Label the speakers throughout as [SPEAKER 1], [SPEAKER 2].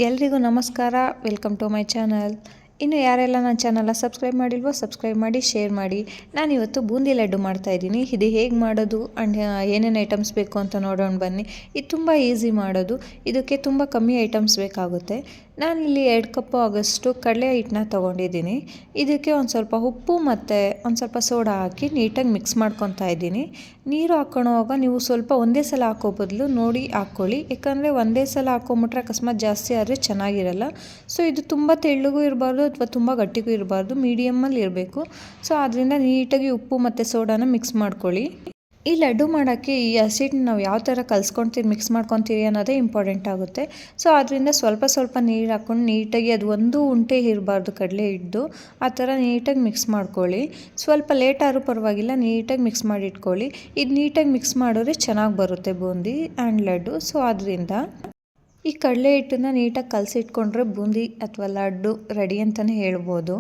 [SPEAKER 1] ಎಲ್ರಿಗೂ ನಮಸ್ಕಾರ. Welcome to my channel. ಇನ್ನು ಯಾರೆಲ್ಲ ನನ್ನ ಚಾನಲ್ನ ಸಬ್ಸ್ಕ್ರೈಬ್ ಮಾಡಿಲ್ವೋ ಸಬ್ಸ್ಕ್ರೈಬ್ ಮಾಡಿ, ಶೇರ್ ಮಾಡಿ. ನಾನಿವತ್ತು ಬೂಂದಿ ಲಡ್ಡು ಮಾಡ್ತಾಯಿದ್ದೀನಿ. ಇದು ಹೇಗೆ ಮಾಡೋದು ಆ್ಯಂಡ್ ಏನೇನು ಐಟಮ್ಸ್ ಬೇಕು ಅಂತ ನೋಡೋಣ ಬನ್ನಿ. ಇದು ತುಂಬ ಈಸಿ ಮಾಡೋದು. ಇದಕ್ಕೆ ತುಂಬ ಕಮ್ಮಿ ಐಟಮ್ಸ್ ಬೇಕಾಗುತ್ತೆ. ನಾನಿಲ್ಲಿ 2 ಕಪ್ಪು ಆಗೋಷ್ಟು ಕಡಲೆ ಹಿಟ್ಟನ್ನ ತೊಗೊಂಡಿದ್ದೀನಿ. ಇದಕ್ಕೆ ಒಂದು ಸ್ವಲ್ಪ ಉಪ್ಪು ಮತ್ತು ಒಂದು ಸ್ವಲ್ಪ ಸೋಡಾ ಹಾಕಿ ನೀಟಾಗಿ ಮಿಕ್ಸ್ ಮಾಡ್ಕೊತಾ ಇದ್ದೀನಿ. ನೀರು ಹಾಕ್ಕೊಳ್ಳೋವಾಗ ನೀವು ಸ್ವಲ್ಪ ಒಂದೇ ಸಲ ಹಾಕೋ ಬದಲು ನೋಡಿ ಹಾಕ್ಕೊಳ್ಳಿ. ಯಾಕಂದರೆ ಒಂದೇ ಸಲ ಹಾಕೊಂಬಿಟ್ರೆ ಅಕಸ್ಮಾತ್ ಜಾಸ್ತಿ ಆದರೆ ಚೆನ್ನಾಗಿರಲ್ಲ. ಸೊ ಇದು ತುಂಬ ತೆಳ್ಳಗೂ ಇರಬಾರ್ದು ಅಥವಾ ತುಂಬ ಗಟ್ಟಿಗೂ ಇರಬಾರ್ದು, ಮೀಡಿಯಮ್ಮಲ್ಲಿ ಇರಬೇಕು. ಸೊ ಆದ್ದರಿಂದ ನೀಟಾಗಿ ಉಪ್ಪು ಮತ್ತು ಸೋಡಾನ ಮಿಕ್ಸ್ ಮಾಡ್ಕೊಳ್ಳಿ. ಈ ಲಡ್ಡು ಮಾಡೋಕ್ಕೆ ಈ ಹಸಿಟ್ಟನ್ನ ನಾವು ಯಾವ ಥರ ಕಲಿಸ್ಕೊಳ್ತೀವಿ, ಮಿಕ್ಸ್ ಮಾಡ್ಕೊತೀವಿ ಅನ್ನೋದೇ ಇಂಪಾರ್ಟೆಂಟ್ ಆಗುತ್ತೆ. ಸೊ ಅದರಿಂದ ಸ್ವಲ್ಪ ಸ್ವಲ್ಪ ನೀರು ಹಾಕ್ಕೊಂಡು ನೀಟಾಗಿ ಅದು ಒಂದು ಉಂಟೆ ಇರಬಾರ್ದು ಕಡಲೆ ಹಿಟ್ಟು, ಆ ಥರ ನೀಟಾಗಿ ಮಿಕ್ಸ್ ಮಾಡ್ಕೊಳ್ಳಿ. ಸ್ವಲ್ಪ ಲೇಟ್ ಆದರೂ ಪರವಾಗಿಲ್ಲ, ನೀಟಾಗಿ ಮಿಕ್ಸ್ ಮಾಡಿ ಇಟ್ಕೊಳ್ಳಿ. ಇದು ನೀಟಾಗಿ ಮಿಕ್ಸ್ ಮಾಡಿದ್ರೆ ಚೆನ್ನಾಗಿ ಬರುತ್ತೆ ಬೂಂದಿ ಆ್ಯಂಡ್ ಲಡ್ಡು. ಸೊ ಅದರಿಂದ ಈ ಕಡಲೆ ಹಿಟ್ಟನ್ನು ನೀಟಾಗಿ ಕಲಸಿಟ್ಕೊಂಡ್ರೆ ಬೂಂದಿ ಅಥವಾ ಲಡ್ಡು ರೆಡಿ ಅಂತಲೇ ಹೇಳ್ಬೋದು.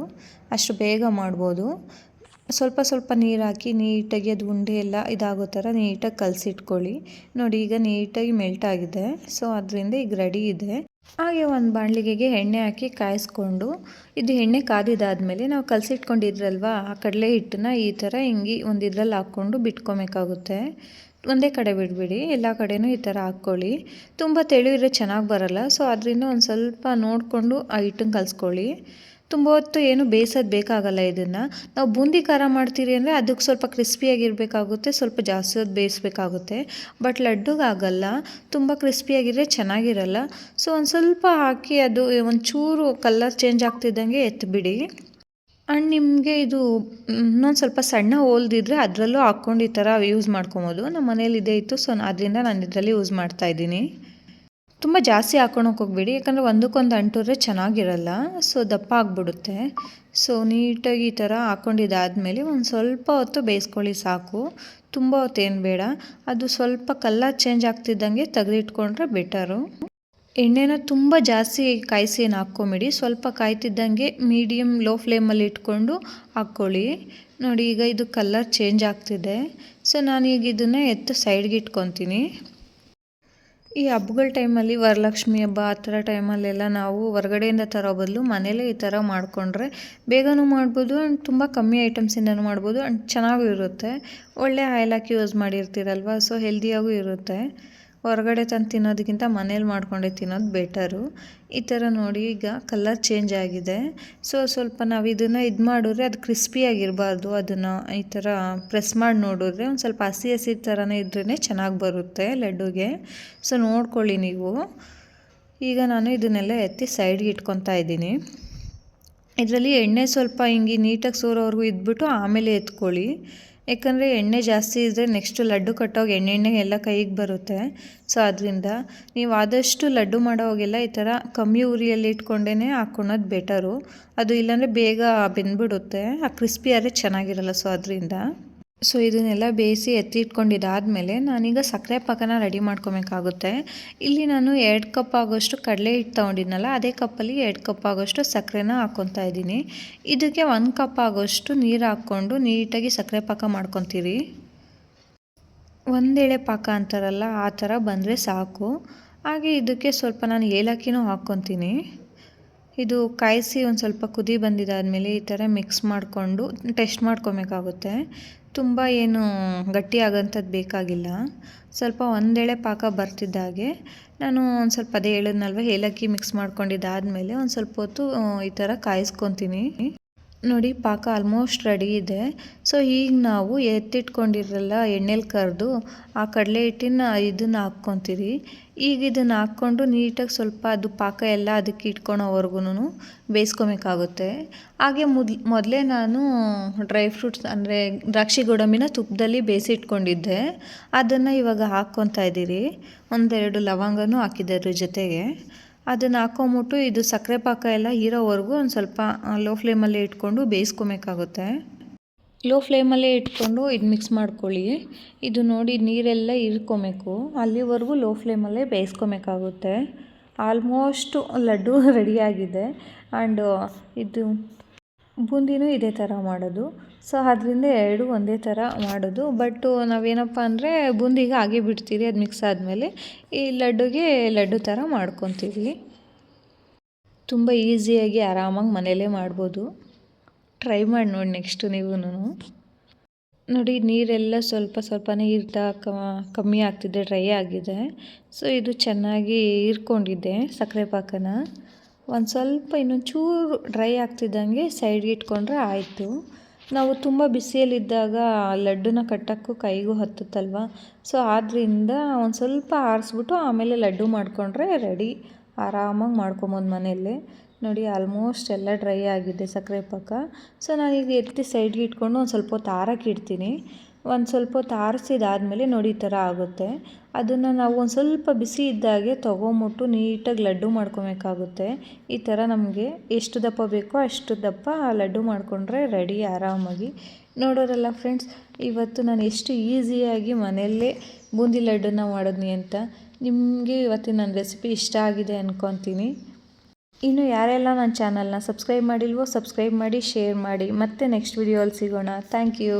[SPEAKER 1] ಅಷ್ಟು ಬೇಗ ಮಾಡ್ಬೋದು. ಸ್ವಲ್ಪ ಸ್ವಲ್ಪ ನೀರು ಹಾಕಿ ನೀಟಾಗಿ ಅದು ಉಂಡೆ ಎಲ್ಲ ಇದಾಗೋ ಥರ ನೀಟಾಗಿ ಕಲಸಿಟ್ಕೊಳ್ಳಿ. ನೋಡಿ ಈಗ ನೀಟಾಗಿ ಮೆಲ್ಟ್ ಆಗಿದೆ. ಸೊ ಅದರಿಂದ ಈಗ ರೆಡಿ ಇದೆ. ಹಾಗೆ ಒಂದು ಬಾಣಲಿಗೆಗೆ ಎಣ್ಣೆ ಹಾಕಿ ಕಾಯಿಸ್ಕೊಂಡು, ಇದು ಎಣ್ಣೆ ಕಾದಿದ್ದಾದಮೇಲೆ ನಾವು ಕಲಸಿಟ್ಕೊಂಡಿದ್ರಲ್ವ ಆ ಕಡಲೆ ಹಿಟ್ಟನ್ನ ಈ ಥರ ಹಿಂಗೆ ಒಂದು ಇದ್ರಲ್ಲಿ ಹಾಕ್ಕೊಂಡು ಬಿಟ್ಕೊಬೇಕಾಗುತ್ತೆ. ಒಂದೇ ಕಡೆ ಬಿಡಬೇಡಿ, ಎಲ್ಲ ಕಡೆನೂ ಈ ಥರ ಹಾಕ್ಕೊಳ್ಳಿ. ತುಂಬ ತೆಳುವಿದ್ರೆ ಚೆನ್ನಾಗಿ ಬರಲ್ಲ. ಸೊ ಅದರಿಂದ ಒಂದು ಸ್ವಲ್ಪ ನೋಡಿಕೊಂಡು ಆ ಹಿಟ್ಟನ್ನು ಕಲಿಸ್ಕೊಳ್ಳಿ. ತುಂಬ ಹೊತ್ತು ಏನು ಬೇಯಿಸೋದು ಬೇಕಾಗಲ್ಲ. ಇದನ್ನು ನಾವು ಬೂಂದಿ ಖಾರ ಮಾಡ್ತೀರಿ ಅಂದರೆ ಅದಕ್ಕೆ ಸ್ವಲ್ಪ ಕ್ರಿಸ್ಪಿಯಾಗಿರಬೇಕಾಗುತ್ತೆ, ಸ್ವಲ್ಪ ಜಾಸ್ತಿ ಹೊತ್ತು ಬೇಯಿಸ್ಬೇಕಾಗುತ್ತೆ. ಬಟ್ ಲಡ್ಡುಗಾಗಲ್ಲ, ತುಂಬ ಕ್ರಿಸ್ಪಿಯಾಗಿದ್ದರೆ ಚೆನ್ನಾಗಿರಲ್ಲ. ಸೊ ಒಂದು ಸ್ವಲ್ಪ ಹಾಕಿ ಅದು ಒಂಚೂರು ಕಲರ್ ಚೇಂಜ್ ಆಗ್ತಿದ್ದಂಗೆ ಎತ್ತಿಬಿಡಿ. ಆ್ಯಂಡ್ ನಿಮಗೆ ಇದು ಇನ್ನೊಂದು ಸ್ವಲ್ಪ ಸಣ್ಣ ಹೋಲ್ದಿದ್ರೆ ಅದರಲ್ಲೂ ಹಾಕ್ಕೊಂಡು ಈ ಥರ ಯೂಸ್ ಮಾಡ್ಕೊಬೋದು. ನಮ್ಮ ಮನೇಲಿ ಇದೇ ಇತ್ತು. ಸೊ ಅದರಿಂದ ನಾನು ಇದರಲ್ಲಿ ಯೂಸ್ ಮಾಡ್ತಾಯಿದ್ದೀನಿ. ತುಂಬ ಜಾಸ್ತಿ ಹಾಕ್ಕೊಳಕ್ಕೆ ಹೋಗ್ಬೇಡಿ, ಯಾಕಂದರೆ ಒಂದಕ್ಕೊಂದು ಅಂಟಿದ್ರೆ ಚೆನ್ನಾಗಿರಲ್ಲ. ಸೊ ದಪ್ಪ ಆಗಿಬಿಡುತ್ತೆ. ಸೊ ನೀಟಾಗಿ ಈ ಥರ ಹಾಕ್ಕೊಂಡಿದ್ದಾದಮೇಲೆ ಒಂದು ಸ್ವಲ್ಪ ಹೊತ್ತು ಬೇಯಿಸ್ಕೊಳ್ಳಿ ಸಾಕು. ತುಂಬ ಹೊತ್ತೇನು ಬೇಡ. ಅದು ಸ್ವಲ್ಪ ಕಲರ್ ಚೇಂಜ್ ಆಗ್ತಿದ್ದಂಗೆ ತೆಗೆದಿಟ್ಕೊಂಡ್ರೆ ಬೆಟರು. ಎಣ್ಣೆನ ತುಂಬ ಜಾಸ್ತಿ ಕಾಯಿಸಿ ಏನು ಹಾಕ್ಕೊಂಬಿಡಿ, ಸ್ವಲ್ಪ ಕಾಯ್ತಿದ್ದಂಗೆ ಮೀಡಿಯಮ್ ಲೋ ಫ್ಲೇಮಲ್ಲಿ ಇಟ್ಕೊಂಡು ಹಾಕ್ಕೊಳ್ಳಿ. ನೋಡಿ ಈಗ ಇದು ಕಲರ್ ಚೇಂಜ್ ಆಗ್ತಿದೆ. ಸೊ ನಾನೀಗ ಇದನ್ನು ಎತ್ತು ಸೈಡ್ಗೆ ಇಟ್ಕೊತೀನಿ. ಈ ಹಬ್ಬಗಳ ಟೈಮಲ್ಲಿ, ವರಲಕ್ಷ್ಮಿ ಹಬ್ಬ ಆ ಥರ ಟೈಮಲ್ಲೆಲ್ಲ ನಾವು ಹೊರಗಡೆಯಿಂದ ತರೋ ಬದಲು ಮನೇಲೇ ಈ ಥರ ಮಾಡಿಕೊಂಡ್ರೆ ಬೇಗನೂ ಮಾಡ್ಬೋದು ಆ್ಯಂಡ್ ತುಂಬ ಕಮ್ಮಿ ಐಟಮ್ಸಿಂದನೂ ಮಾಡ್ಬೋದು ಆ್ಯಂಡ್ ಚೆನ್ನಾಗೂ ಇರುತ್ತೆ. ಒಳ್ಳೆ ಆಯಿಲ್ ಹಾಕಿ ಯೂಸ್ ಮಾಡಿರ್ತೀರಲ್ವ, ಸೊ ಹೆಲ್ದಿಯಾಗೂ ಇರುತ್ತೆ. ಹೊರಗಡೆ ತಂದು ತಿನ್ನೋದಕ್ಕಿಂತ ಮನೇಲಿ ಮಾಡ್ಕೊಂಡೆ ತಿನ್ನೋದು ಬೆಟರು. ಈ ಥರ ನೋಡಿ ಈಗ ಕಲರ್ ಚೇಂಜ್ ಆಗಿದೆ. ಸೊ ಸ್ವಲ್ಪ ನಾವು ಇದನ್ನು ಮಾಡಿದ್ರೆ ಅದು ಕ್ರಿಸ್ಪಿಯಾಗಿರಬಾರ್ದು. ಅದನ್ನು ಈ ಥರ ಪ್ರೆಸ್ ಮಾಡಿ ನೋಡಿದ್ರೆ ಒಂದು ಸ್ವಲ್ಪ ಹಸಿ ಹಸಿ ಥರನೇ ಇದ್ರೇ ಚೆನ್ನಾಗಿ ಬರುತ್ತೆ ಲಡ್ಡುಗೆ. ಸೊ ನೋಡ್ಕೊಳ್ಳಿ ನೀವು. ಈಗ ನಾನು ಇದನ್ನೆಲ್ಲ ಎತ್ತಿ ಸೈಡ್ಗೆ ಇಟ್ಕೊತಾ ಇದ್ದೀನಿ. ಇದರಲ್ಲಿ ಎಣ್ಣೆ ಸ್ವಲ್ಪ ಹಿಂಗೆ ನೀಟಾಗಿ ಸೋರೋವರೆಗೂ ಇದ್ಬಿಟ್ಟು ಆಮೇಲೆ ಎತ್ಕೊಳ್ಳಿ. ಯಾಕಂದರೆ ಎಣ್ಣೆ ಜಾಸ್ತಿ ಇದ್ದರೆ ನೆಕ್ಸ್ಟು ಲಡ್ಡು ಕಟ್ಟೋಗಿ ಎಣ್ಣೆ ಎಲ್ಲ ಕೈಗೆ ಬರುತ್ತೆ. ಸೊ ಅದರಿಂದ ನೀವು ಆದಷ್ಟು ಲಡ್ಡು ಮಾಡೋವಾಗೆಲ್ಲ ಈ ಥರ ಕಮ್ಮಿ ಉರಿಯಲ್ಲಿ ಇಟ್ಕೊಂಡೇ ಹಾಕ್ಕೊಳೋದು ಬೆಟರು. ಅದು ಇಲ್ಲಾಂದರೆ ಬೇಗ ಬೆಂದ್ಬಿಡುತ್ತೆ, ಆ ಕ್ರಿಸ್ಪಿ ಆದರೆ ಚೆನ್ನಾಗಿರಲ್ಲ. ಸೊ ಅದರಿಂದ ಇದನ್ನೆಲ್ಲ ಬೇಯಿಸಿ ಎತ್ತಿಟ್ಕೊಂಡಿದ್ದಾದಮೇಲೆ ನಾನೀಗ ಸಕ್ಕರೆ ಪಾಕನ ರೆಡಿ ಮಾಡ್ಕೊಬೇಕಾಗುತ್ತೆ. ಇಲ್ಲಿ ನಾನು 2 ಕಪ್ ಆಗೋಷ್ಟು ಕಡಲೆ ಹಿಟ್ಟು ತೊಗೊಂಡಿದ್ನಲ್ಲ, ಅದೇ ಕಪ್ಪಲ್ಲಿ 2 ಕಪ್ ಆಗೋಷ್ಟು ಸಕ್ಕರೆನ ಹಾಕ್ಕೊತಾ ಇದ್ದೀನಿ. ಇದಕ್ಕೆ 1 ಕಪ್ ಆಗೋಷ್ಟು ನೀರು ಹಾಕ್ಕೊಂಡು ನೀಟಾಗಿ ಸಕ್ಕರೆ ಪಾಕ ಮಾಡ್ಕೊತೀರಿ. ಒಂದೆಳೆ ಪಾಕ ಅಂತಾರಲ್ಲ, ಆ ಥರ ಬಂದರೆ ಸಾಕು. ಹಾಗೆ ಇದಕ್ಕೆ ಸ್ವಲ್ಪ ನಾನು ಏಲಕ್ಕಿನೂ ಹಾಕ್ಕೊತೀನಿ. ಇದು ಕಾಯಿಸಿ ಒಂದು ಸ್ವಲ್ಪ ಕುದಿ ಬಂದಿದ್ದಾದಮೇಲೆ ಈ ಥರ ಮಿಕ್ಸ್ ಮಾಡಿಕೊಂಡು ಟೆಸ್ಟ್ ಮಾಡ್ಕೊಬೇಕಾಗುತ್ತೆ. ತುಂಬ ಏನು ಗಟ್ಟಿ ಆಗೋಂಥದ್ದು ಬೇಕಾಗಿಲ್ಲ. ಸ್ವಲ್ಪ ಒಂದೆಳೆ ಪಾಕ ಬರ್ತಿದ್ದಾಗೆ ನಾನು ಒಂದು ಸ್ವಲ್ಪ ಅದೇ ಹೇಳಿದ್ನಲ್ವ, ಏಲಕ್ಕಿ ಮಿಕ್ಸ್ ಮಾಡ್ಕೊಂಡಿದ್ದಾದಮೇಲೆ ಒಂದು ಸ್ವಲ್ಪ ಹೊತ್ತು ಈ ಥರ ಕಾಯಿಸ್ಕೊತೀನಿ. ನೋಡಿ ಪಾಕ ಆಲ್ಮೋಸ್ಟ್ ರೆಡಿ ಇದೆ. ಸೊ ಈಗ ನಾವು ಎತ್ತಿಟ್ಕೊಂಡಿರಲ್ಲ ಎಣ್ಣೆಲಿ ಕರೆದು ಆ ಕಡಲೆ ಹಿಟ್ಟಿನ ಇದನ್ನು ಹಾಕ್ಕೊತೀರಿ. ಈಗ ಇದನ್ನು ಹಾಕ್ಕೊಂಡು ನೀಟಾಗಿ ಸ್ವಲ್ಪ ಅದು ಪಾಕ ಎಲ್ಲ ಅದಕ್ಕೆ ಇಟ್ಕೊಳೋವರೆಗೂ ಬೇಯಿಸ್ಕೊಬೇಕಾಗುತ್ತೆ. ಹಾಗೆ ಮೊದಲೇ ನಾನು ಡ್ರೈ ಫ್ರೂಟ್ಸ್ ಅಂದರೆ ದ್ರಾಕ್ಷಿ ಗೋಡಂಬಿನ ತುಪ್ಪದಲ್ಲಿ ಬೇಯಿಸಿಟ್ಕೊಂಡಿದ್ದೆ. ಅದನ್ನು ಇವಾಗ ಹಾಕ್ಕೊತಾ ಇದ್ದೀರಿ. 1-2 ಲವಂಗನೂ ಹಾಕಿದ್ದೆ ಅದ್ರ ಜೊತೆಗೆ. ಅದನ್ನು ಹಾಕ್ಕೊಂಬಿಟ್ಟು ಇದು ಸಕ್ಕರೆ ಪಾಕ ಎಲ್ಲ ಹೀರೋವರೆಗೂ ಒಂದು ಸ್ವಲ್ಪ ಲೋ ಫ್ಲೇಮಲ್ಲೇ ಇಟ್ಕೊಂಡು ಬೇಯಿಸ್ಕೊಬೇಕಾಗುತ್ತೆ. ಲೋ ಫ್ಲೇಮಲ್ಲೇ ಇಟ್ಕೊಂಡು ಇದು ಮಿಕ್ಸ್ ಮಾಡ್ಕೊಳ್ಳಿ. ಇದು ನೋಡಿ ನೀರೆಲ್ಲ ಹೀರ್ಕೊಬೇಕು, ಅಲ್ಲಿವರೆಗೂ ಲೋ ಫ್ಲೇಮಲ್ಲೇ ಬೇಯಿಸ್ಕೊಬೇಕಾಗುತ್ತೆ. ಆಲ್ಮೋಸ್ಟು ಲಡ್ಡು ರೆಡಿಯಾಗಿದೆ. ಆ್ಯಂಡ್ ಇದು ಬೂಂದಿನೂ ಇದೇ ಥರ ಮಾಡೋದು. ಸೊ ಅದರಿಂದ ಎರಡು ಒಂದೇ ಥರ ಮಾಡೋದು. ಬಟ್ ನಾವೇನಪ್ಪ ಅಂದರೆ ಬೂಂದಿಗೆ ಹಾಗೆ ಬಿಡ್ತೀರಿ, ಅದು ಮಿಕ್ಸ್ ಆದಮೇಲೆ ಈ ಲಡ್ಡುಗೆ ಲಡ್ಡು ಥರ ಮಾಡ್ಕೊತೀವಿ. ತುಂಬ ಈಸಿಯಾಗಿ ಆರಾಮಾಗಿ ಮನೆಯಲ್ಲೇ ಮಾಡ್ಬೋದು. ಟ್ರೈ ಮಾಡಿ ನೋಡಿ ನೆಕ್ಸ್ಟು ನೀವು. ನೋಡಿ ನೀರೆಲ್ಲ ಸ್ವಲ್ಪನೇ ಇರ್ತಾ ಕಮ್ಮಿ ಆಗ್ತಿದೆ, ಡ್ರೈ ಆಗಿದೆ. ಸೊ ಇದು ಚೆನ್ನಾಗಿ ಹೀರ್ಕೊಂಡಿದ್ದೆ ಸಕ್ಕರೆ ಪಾಕನ. ಒಂದು ಸ್ವಲ್ಪ ಇನ್ನೊಂದು ಚೂರು ಡ್ರೈ ಆಗ್ತಿದ್ದಂಗೆ ಸೈಡ್ಗೆ ಇಟ್ಕೊಂಡ್ರೆ ಆಯಿತು. ನಾವು ತುಂಬ ಬಿಸಿಯಲ್ಲಿದ್ದಾಗ ಲಡ್ಡುನ ಕಟ್ಟೋಕ್ಕೂ ಕೈಗೂ ಹತ್ತುತ್ತಲ್ವ. ಸೊ ಆದ್ದರಿಂದ ಒಂದು ಸ್ವಲ್ಪ ಆರಿಸ್ಬಿಟ್ಟು ಆಮೇಲೆ ಲಡ್ಡು ಮಾಡಿಕೊಂಡ್ರೆ ರೆಡಿ. ಆರಾಮಾಗಿ ಮಾಡ್ಕೊಬೋದು ಮನೆಯಲ್ಲೇ. ನೋಡಿ ಆಲ್ಮೋಸ್ಟ್ ಎಲ್ಲ ಡ್ರೈ ಆಗಿದೆ ಸಕ್ಕರೆ ಪಾಕ. ಸೊ ನಾನೀಗ ಎತ್ತಿ ಸೈಡ್ಗೆ ಇಟ್ಕೊಂಡು ಒಂದು ಸ್ವಲ್ಪ ಹೊತ್ತು ಆರಕ್ಕೆ ಇಡ್ತೀನಿ. ಒಂದು ಸ್ವಲ್ಪ ಹೊತ್ತು ಆರಿಸಿದಾದ್ಮೇಲೆ ನೋಡಿ ಈ ಥರ ಆಗುತ್ತೆ. ಅದನ್ನು ನಾವು ಒಂದು ಸ್ವಲ್ಪ ಬಿಸಿ ಇದ್ದಾಗೆ ತೊಗೊಂಬಿಟ್ಟು ನೀಟಾಗಿ ಲಡ್ಡು ಮಾಡ್ಕೊಬೇಕಾಗುತ್ತೆ. ಈ ಥರ ನಮಗೆ ಎಷ್ಟು ದಪ್ಪ ಬೇಕೋ ಅಷ್ಟು ದಪ್ಪ ಲಡ್ಡು ಮಾಡಿಕೊಂಡ್ರೆ ರೆಡಿ ಆರಾಮಾಗಿ. ನೋಡೋರಲ್ಲ ಫ್ರೆಂಡ್ಸ್, ಇವತ್ತು ನಾನು ಎಷ್ಟು ಈಸಿಯಾಗಿ ಮನೆಯಲ್ಲೇ ಬೂಂದಿ ಲಡ್ಡುನ ಮಾಡಿದ್ನಿ ಅಂತ. ನಿಮಗೆ ಇವತ್ತಿನ ನನ್ನ ರೆಸಿಪಿ ಇಷ್ಟ ಆಗಿದೆ ಅಂದ್ಕೊತೀನಿ. ಇನ್ನು ಯಾರೆಲ್ಲ ನನ್ನ ಚಾನಲ್ನ ಸಬ್ಸ್ಕ್ರೈಬ್ ಮಾಡಿಲ್ವೋ ಸಬ್ಸ್ಕ್ರೈಬ್ ಮಾಡಿ, ಶೇರ್ ಮಾಡಿ. ಮತ್ತೆ ನೆಕ್ಸ್ಟ್ ವಿಡಿಯೋಲ್ಲಿ ಸಿಗೋಣ. Thank you.